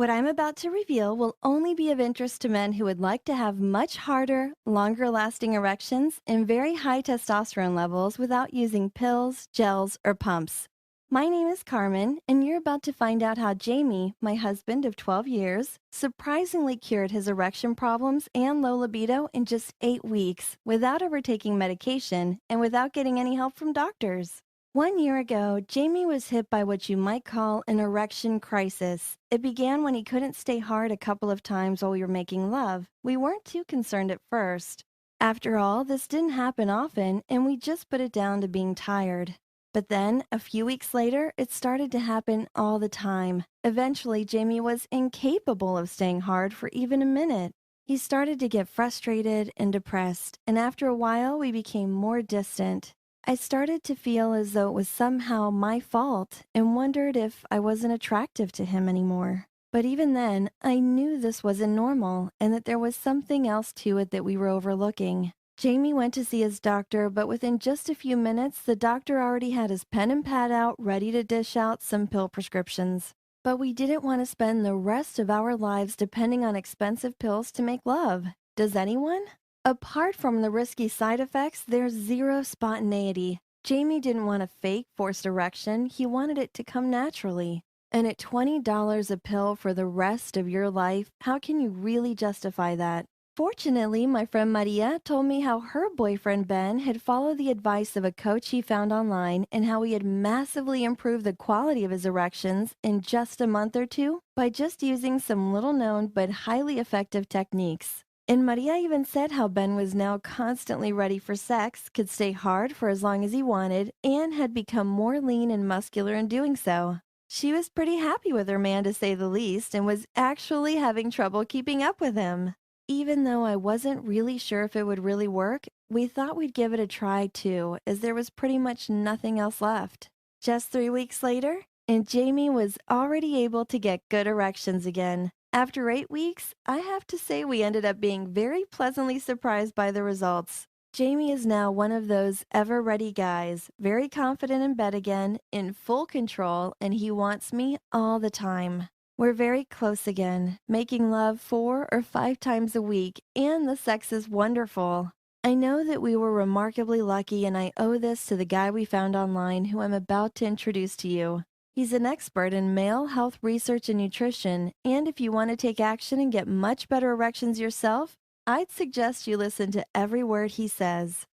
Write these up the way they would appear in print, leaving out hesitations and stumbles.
What I'm about to reveal will only be of interest to men who would like to have much harder, longer lasting erections and very high testosterone levels without using pills, gels, or pumps. My name is Carmen, and you're about to find out how Jamie, my husband of 12 years, surprisingly cured his erection problems and low libido in just 8 weeks without ever taking medication and without getting any help from doctors. 1 year ago, Jamie was hit by what you might call an erection crisis. It began when he couldn't stay hard a couple of times while we were making love. We weren't too concerned at first. After all, this didn't happen often, and we just put it down to being tired. But then, a few weeks later, it started to happen all the time. Eventually, Jamie was incapable of staying hard for even a minute. He started to get frustrated and depressed, and after a while, we became more distant. I started to feel as though it was somehow my fault and wondered if I wasn't attractive to him anymore. But even then, I knew this wasn't normal and that there was something else to it that we were overlooking. Jamie went to see his doctor, but within just a few minutes, the doctor already had his pen and pad out ready to dish out some pill prescriptions. But we didn't want to spend the rest of our lives depending on expensive pills to make love. Does anyone? Apart from the risky side effects, there's zero spontaneity. Jamie didn't want a fake forced erection, he wanted it to come naturally. And at $20 a pill for the rest of your life, how can you really justify that? Fortunately, my friend Maria told me how her boyfriend Ben had followed the advice of a coach he found online and how he had massively improved the quality of his erections in just a month or two by just using some little known but highly effective techniques. And Maria even said how Ben was now constantly ready for sex, could stay hard for as long as he wanted, and had become more lean and muscular in doing so. She was pretty happy with her man, to say the least, and was actually having trouble keeping up with him. Even though I wasn't really sure if it would really work, we thought we'd give it a try too, as there was pretty much nothing else left. Just 3 weeks later, and Jamie was already able to get good erections again. After 8 weeks, I have to say we ended up being very pleasantly surprised by the results. Jamie is now one of those ever-ready guys, very confident in bed again, in full control, and he wants me all the time. We're very close again, making love 4 or 5 times a week, and the sex is wonderful. I know that we were remarkably lucky, and I owe this to the guy we found online who I'm about to introduce to you. He's an expert in male health research and nutrition, and if you want to take action and get much better erections yourself, I'd suggest you listen to every word he says.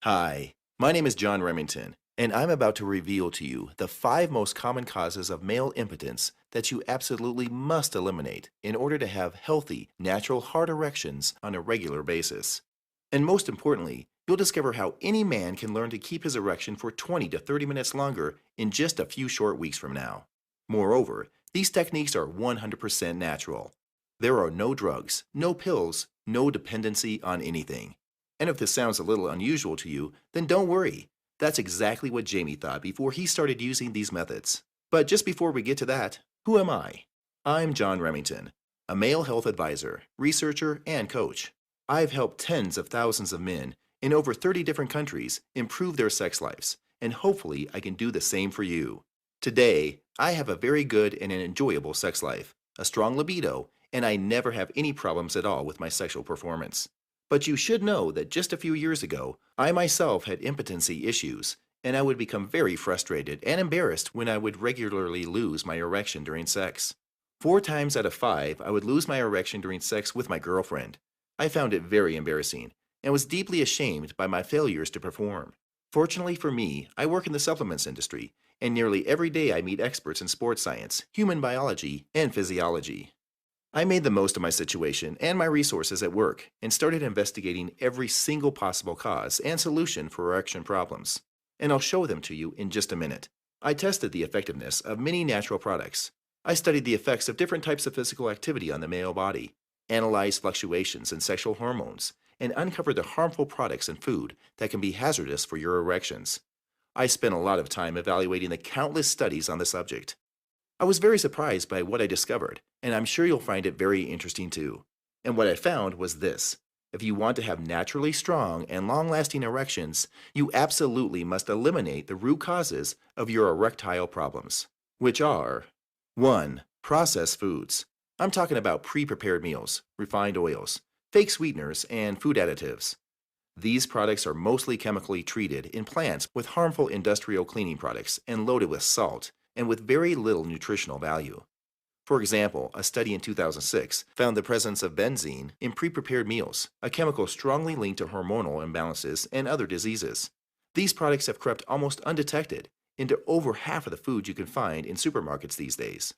Hi, my name is John Remington, and I'm about to reveal to you the 5 most common causes of male impotence that you absolutely must eliminate in order to have healthy, natural hard erections on a regular basis. And most importantly, you'll discover how any man can learn to keep his erection for 20 to 30 minutes longer in just a few short weeks from now. Moreover, these techniques are 100% natural. There are no drugs, no pills, no dependency on anything. And if this sounds a little unusual to you, then don't worry. That's exactly what Jamie thought before he started using these methods. But just before we get to that, who am I? I'm John Remington, a male health advisor, researcher, and coach. I've helped tens of thousands of men in over 30 different countries improve their sex lives, and hopefully I can do the same for you. Today, I have a very good and an enjoyable sex life, a strong libido, and I never have any problems at all with my sexual performance. But you should know that just a few years ago, I myself had impotency issues, and I would become very frustrated and embarrassed when I would regularly lose my erection during sex. 4 times out of 5, I would lose my erection during sex with my girlfriend. I found it very embarrassing and was deeply ashamed by my failures to perform. Fortunately for me, I work in the supplements industry, and nearly every day I meet experts in sports science, human biology, and physiology. I made the most of my situation and my resources at work and started investigating every single possible cause and solution for erection problems. And I'll show them to you in just a minute. I tested the effectiveness of many natural products. I studied the effects of different types of physical activity on the male body, analyzed fluctuations in sexual hormones, and uncovered the harmful products in food that can be hazardous for your erections. I spent a lot of time evaluating the countless studies on the subject. I was very surprised by what I discovered, and I'm sure you'll find it very interesting too. And what I found was this: if you want to have naturally strong and long-lasting erections, you absolutely must eliminate the root causes of your erectile problems, which are 1. Processed foods. I'm talking about pre-prepared meals, refined oils, fake sweeteners, and food additives. These products are mostly chemically treated in plants with harmful industrial cleaning products and loaded with salt and with very little nutritional value. For example, a study in 2006 found the presence of benzene in pre-prepared meals, a chemical strongly linked to hormonal imbalances and other diseases. These products have crept almost undetected into over half of the food you can find in supermarkets these days.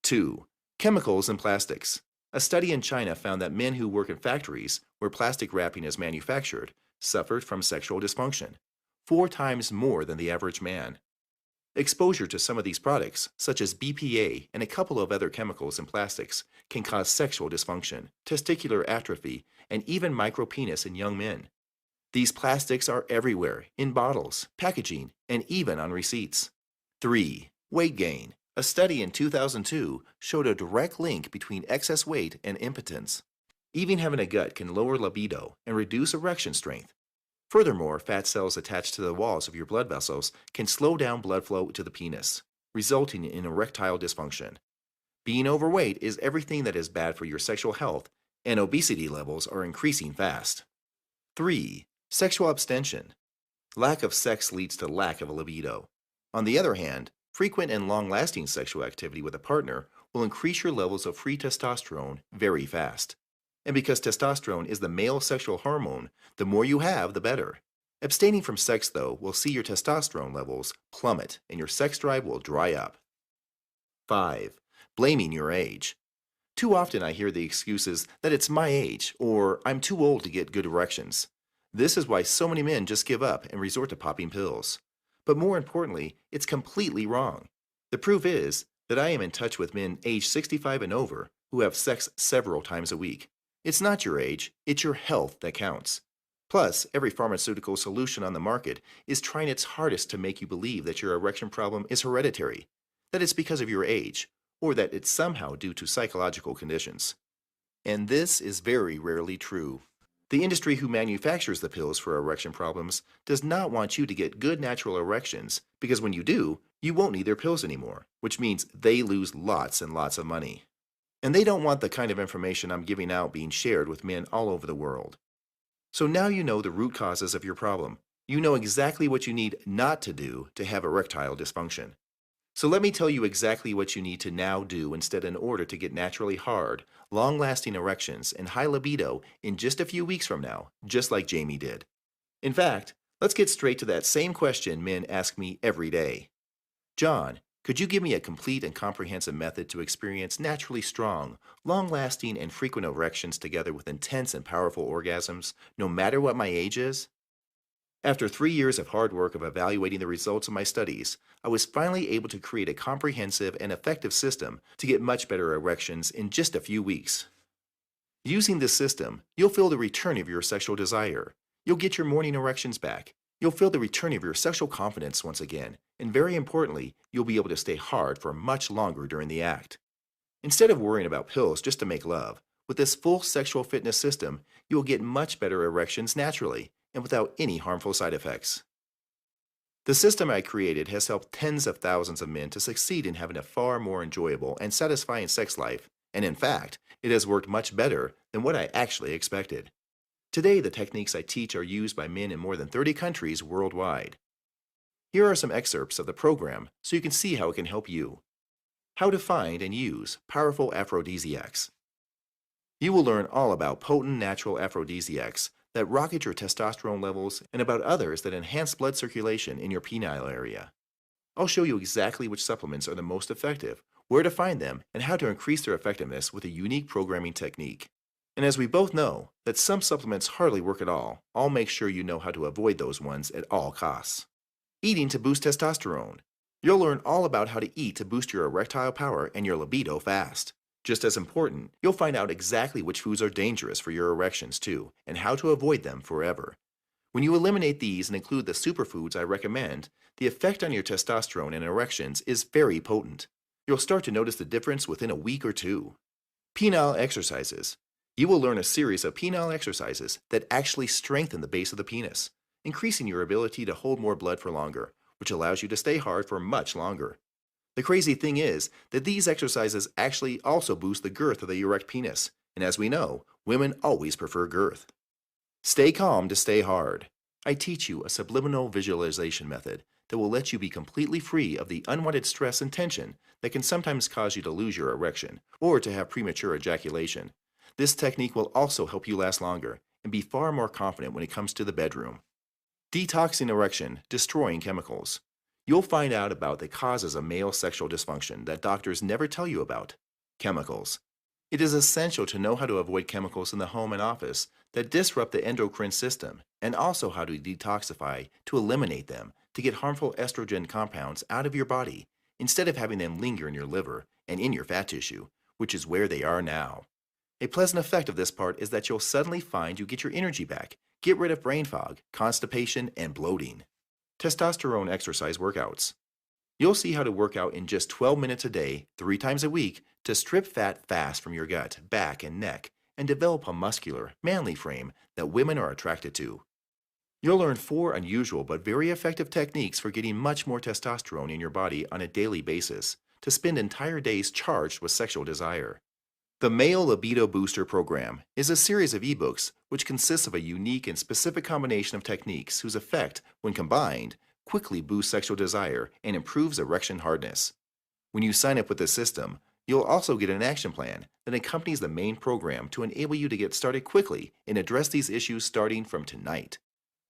2. Chemicals and plastics. A study in China found that men who work in factories where plastic wrapping is manufactured suffered from sexual dysfunction, 4 times more than the average man. Exposure to some of these products, such as BPA and a couple of other chemicals and plastics, can cause sexual dysfunction, testicular atrophy, and even micropenis in young men. These plastics are everywhere, in bottles, packaging, and even on receipts. 3. Weight gain. A study in 2002 showed a direct link between excess weight and impotence. Even having a gut can lower libido and reduce erection strength. Furthermore, fat cells attached to the walls of your blood vessels can slow down blood flow to the penis, resulting in erectile dysfunction. Being overweight is everything that is bad for your sexual health, and obesity levels are increasing fast. 3. Sexual abstention. Lack of sex leads to lack of a libido. On the other hand, frequent and long-lasting sexual activity with a partner will increase your levels of free testosterone very fast. And because testosterone is the male sexual hormone, the more you have, the better. Abstaining from sex, though, will see your testosterone levels plummet and your sex drive will dry up. 5. Blaming your age. Too often I hear the excuses that it's my age or I'm too old to get good erections. This is why so many men just give up and resort to popping pills. But more importantly, it's completely wrong. The proof is that I am in touch with men age 65 and over who have sex several times a week. It's not your age, it's your health that counts. Plus, every pharmaceutical solution on the market is trying its hardest to make you believe that your erection problem is hereditary, that it's because of your age, or that it's somehow due to psychological conditions. And this is very rarely true. The industry who manufactures the pills for erection problems does not want you to get good natural erections because when you do, you won't need their pills anymore, which means they lose lots and lots of money. And they don't want the kind of information I'm giving out being shared with men all over the world. So now you know the root causes of your problem. You know exactly what you need not to do to have erectile dysfunction. So let me tell you exactly what you need to now do instead in order to get naturally hard, long-lasting erections and high libido in just a few weeks from now, just like Jamie did. In fact, let's get straight to that same question men ask me every day. John, could you give me a complete and comprehensive method to experience naturally strong, long-lasting, and frequent erections together with intense and powerful orgasms, no matter what my age is? After 3 years of hard work of evaluating the results of my studies, I was finally able to create a comprehensive and effective system to get much better erections in just a few weeks. Using this system, you'll feel the return of your sexual desire. You'll get your morning erections back. You'll feel the return of your sexual confidence once again, and very importantly, you'll be able to stay hard for much longer during the act. Instead of worrying about pills just to make love, with this full sexual fitness system, you will get much better erections naturally and without any harmful side effects. The system I created has helped tens of thousands of men to succeed in having a far more enjoyable and satisfying sex life, and in fact, it has worked much better than what I actually expected. Today, the techniques I teach are used by men in more than 30 countries worldwide. Here are some excerpts of the program so you can see how it can help you. How to find and use powerful aphrodisiacs. You will learn all about potent natural aphrodisiacs that rocket your testosterone levels and about others that enhance blood circulation in your penile area. I'll show you exactly which supplements are the most effective, where to find them, and how to increase their effectiveness with a unique programming technique. And as we both know that some supplements hardly work at all, I'll make sure you know how to avoid those ones at all costs. Eating to boost testosterone. You'll learn all about how to eat to boost your erectile power and your libido fast. Just as important, you'll find out exactly which foods are dangerous for your erections too, and how to avoid them forever. When you eliminate these and include the superfoods I recommend, the effect on your testosterone and erections is very potent. You'll start to notice the difference within a week or two. Penile exercises. You will learn a series of penile exercises that actually strengthen the base of the penis, increasing your ability to hold more blood for longer, which allows you to stay hard for much longer. The crazy thing is that these exercises actually also boost the girth of the erect penis, and as we know, women always prefer girth. Stay calm to stay hard. I teach you a subliminal visualization method that will let you be completely free of the unwanted stress and tension that can sometimes cause you to lose your erection or to have premature ejaculation. This technique will also help you last longer and be far more confident when it comes to the bedroom. Detoxing erection, destroying chemicals. You'll find out about the causes of male sexual dysfunction that doctors never tell you about. Chemicals. It is essential to know how to avoid chemicals in the home and office that disrupt the endocrine system, and also how to detoxify to eliminate them to get harmful estrogen compounds out of your body instead of having them linger in your liver and in your fat tissue, which is where they are now. A pleasant effect of this part is that you'll suddenly find you get your energy back, get rid of brain fog, constipation, and bloating. Testosterone exercise workouts. You'll see how to work out in just 12 minutes a day, 3 times a week, to strip fat fast from your gut, back, and neck, and develop a muscular, manly frame that women are attracted to. You'll learn 4 unusual but very effective techniques for getting much more testosterone in your body on a daily basis, to spend entire days charged with sexual desire. The Male Libido Booster Program is a series of ebooks which consists of a unique and specific combination of techniques whose effect, when combined, quickly boosts sexual desire and improves erection hardness. When you sign up with the system, you'll also get an action plan that accompanies the main program to enable you to get started quickly and address these issues starting from tonight.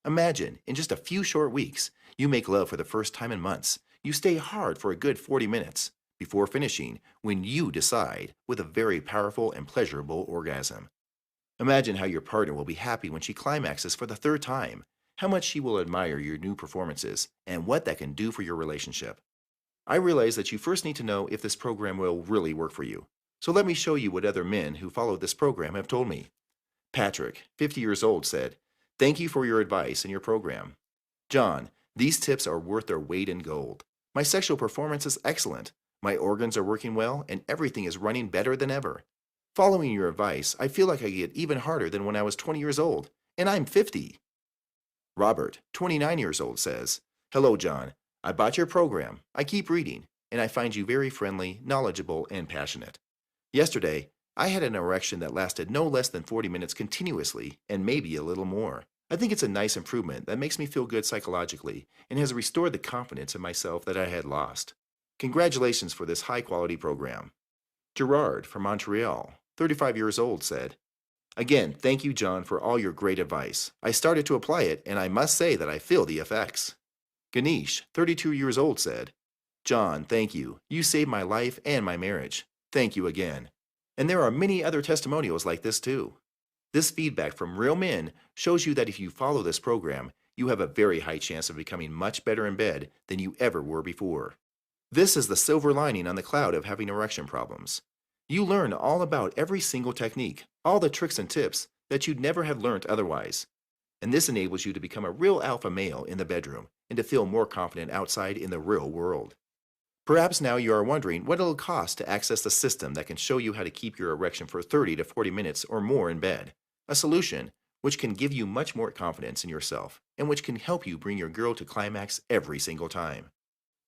Imagine, in just a few short weeks, you make love for the first time in months. You stay hard for a good 40 minutes before finishing when you decide with a very powerful and pleasurable orgasm. Imagine how your partner will be happy when she climaxes for the 3rd time, how much she will admire your new performances, and what that can do for your relationship. I realize that you first need to know if this program will really work for you. So let me show you what other men who followed this program have told me. Patrick, 50 years old, said, "Thank you for your advice and your program. John, these tips are worth their weight in gold. My sexual performance is excellent. My organs are working well, and everything is running better than ever. Following your advice, I feel like I get even harder than when I was 20 years old, and I'm 50. Robert, 29 years old, says, "Hello, John. I bought your program. I keep reading, and I find you very friendly, knowledgeable, and passionate. Yesterday, I had an erection that lasted no less than 40 minutes continuously, and maybe a little more. I think it's a nice improvement that makes me feel good psychologically and has restored the confidence in myself that I had lost. Congratulations for this high-quality program." Gerard from Montreal, 35 years old, said, "Again, thank you, John, for all your great advice. I started to apply it, and I must say that I feel the effects." Ganesh, 32 years old, said, "John, thank you. You saved my life and my marriage. Thank you again." And there are many other testimonials like this too. This feedback from real men shows you that if you follow this program, you have a very high chance of becoming much better in bed than you ever were before. This is the silver lining on the cloud of having erection problems. You learn all about every single technique, all the tricks and tips that you'd never have learned otherwise. And this enables you to become a real alpha male in the bedroom and to feel more confident outside in the real world. Perhaps now you are wondering what it'll cost to access the system that can show you how to keep your erection for 30 to 40 minutes or more in bed. A solution which can give you much more confidence in yourself and which can help you bring your girl to climax every single time.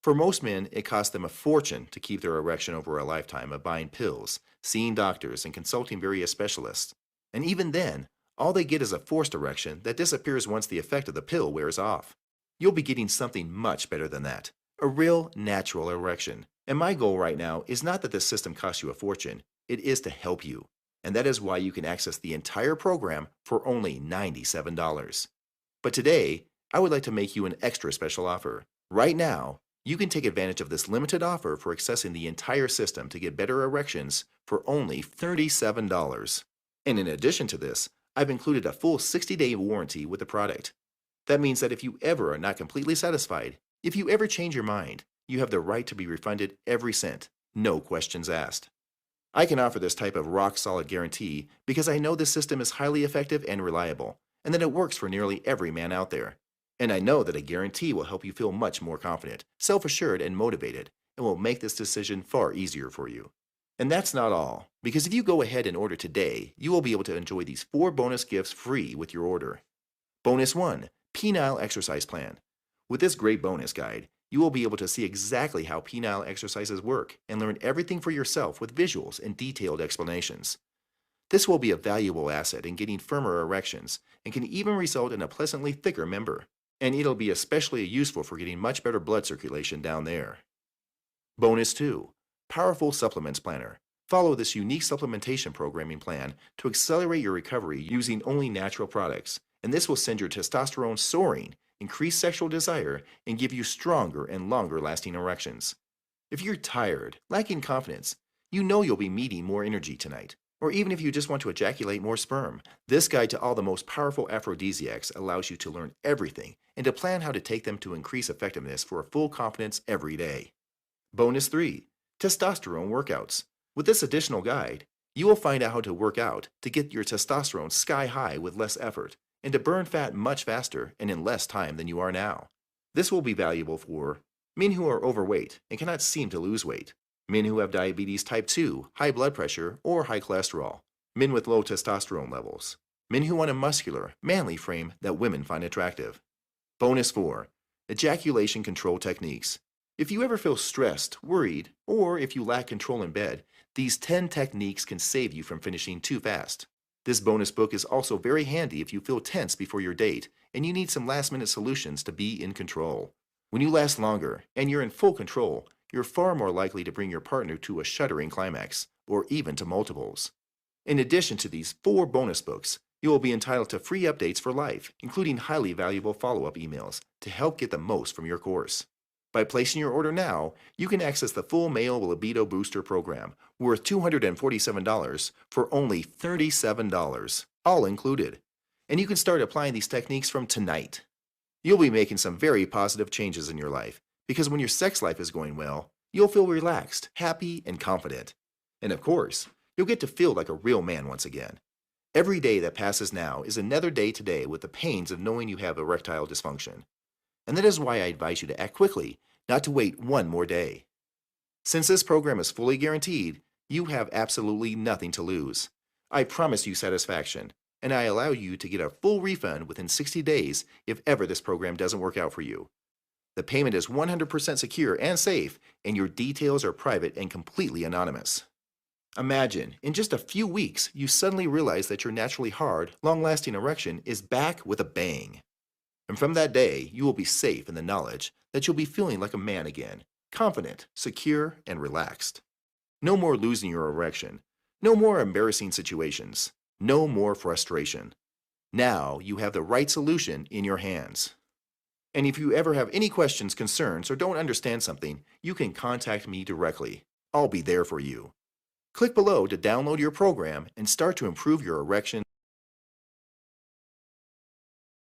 For most men, it costs them a fortune to keep their erection over a lifetime of buying pills, seeing doctors, and consulting various specialists. And even then, all they get is a forced erection that disappears once the effect of the pill wears off. You'll be getting something much better than that, a real natural erection. And my goal right now is not that this system costs you a fortune, it is to help you. And that is why you can access the entire program for only $97. But today, I would like to make you an extra special offer. Right now, you can take advantage of this limited offer for accessing the entire system to get better erections for only $37. And in addition to this, I've included a full 60-day warranty with the product. That means that if you ever are not completely satisfied, if you ever change your mind, you have the right to be refunded every cent, no questions asked. I can offer this type of rock-solid guarantee because I know this system is highly effective and reliable, and that it works for nearly every man out there. And I know that a guarantee will help you feel much more confident, self-assured, and motivated, and will make this decision far easier for you. And that's not all, because if you go ahead and order today, you will be able to enjoy these 4 bonus gifts free with your order. Bonus 1, Penile Exercise Plan. With this great bonus guide, You will be able to see exactly how penile exercises work and learn everything for yourself with visuals and detailed explanations. This will be a valuable asset in getting firmer erections and can even result in a pleasantly thicker member. And it'll be especially useful for getting much better blood circulation down there. Bonus 2. Powerful Supplements Planner. Follow this unique supplementation programming plan to accelerate your recovery using only natural products, and this will send your testosterone soaring, increase sexual desire, and give you stronger and longer lasting erections. If you're tired, lacking confidence, you know you'll be needing more energy tonight. Or even if you just want to ejaculate more sperm, this guide to all the most powerful aphrodisiacs allows you to learn everything and to plan how to take them to increase effectiveness for full confidence every day. Bonus 3. Testosterone Workouts. With this additional guide, you will find out how to work out to get your testosterone sky high with less effort and to burn fat much faster and in less time than you are now. This will be valuable for men who are overweight and cannot seem to lose weight, men who have diabetes type 2, high blood pressure, or high cholesterol, men with low testosterone levels, men who want a muscular, manly frame that women find attractive. Bonus 4. Ejaculation Control Techniques. If you ever feel stressed, worried, or if you lack control in bed, these 10 techniques can save you from finishing too fast. This bonus book is also very handy if you feel tense before your date and you need some last-minute solutions to be in control. When you last longer and you're in full control, you're far more likely to bring your partner to a shuddering climax, or even to multiples. In addition to these 4 bonus books, you will be entitled to free updates for life, including highly valuable follow-up emails to help get the most from your course. By placing your order now, you can access the full Male Libido Booster program, worth $247 for only $37, all included. And you can start applying these techniques from tonight. You'll be making some very positive changes in your life, because when your sex life is going well, you'll feel relaxed, happy, and confident. And of course, you'll get to feel like a real man once again. Every day that passes now is another day today with the pains of knowing you have erectile dysfunction. And that is why I advise you to act quickly, not to wait one more day. Since this program is fully guaranteed, you have absolutely nothing to lose. I promise you satisfaction, and I allow you to get a full refund within 60 days if ever this program doesn't work out for you. The payment is 100% secure and safe, and your details are private and completely anonymous. Imagine, in just a few weeks, you suddenly realize that your naturally hard, long-lasting erection is back with a bang. And from that day, you will be safe in the knowledge that you'll be feeling like a man again, confident, secure, and relaxed. No more losing your erection. No more embarrassing situations. No more frustration. Now you have the right solution in your hands. And if you ever have any questions, concerns, or don't understand something, you can contact me directly. I'll be there for you. Click below to download your program and start to improve your erection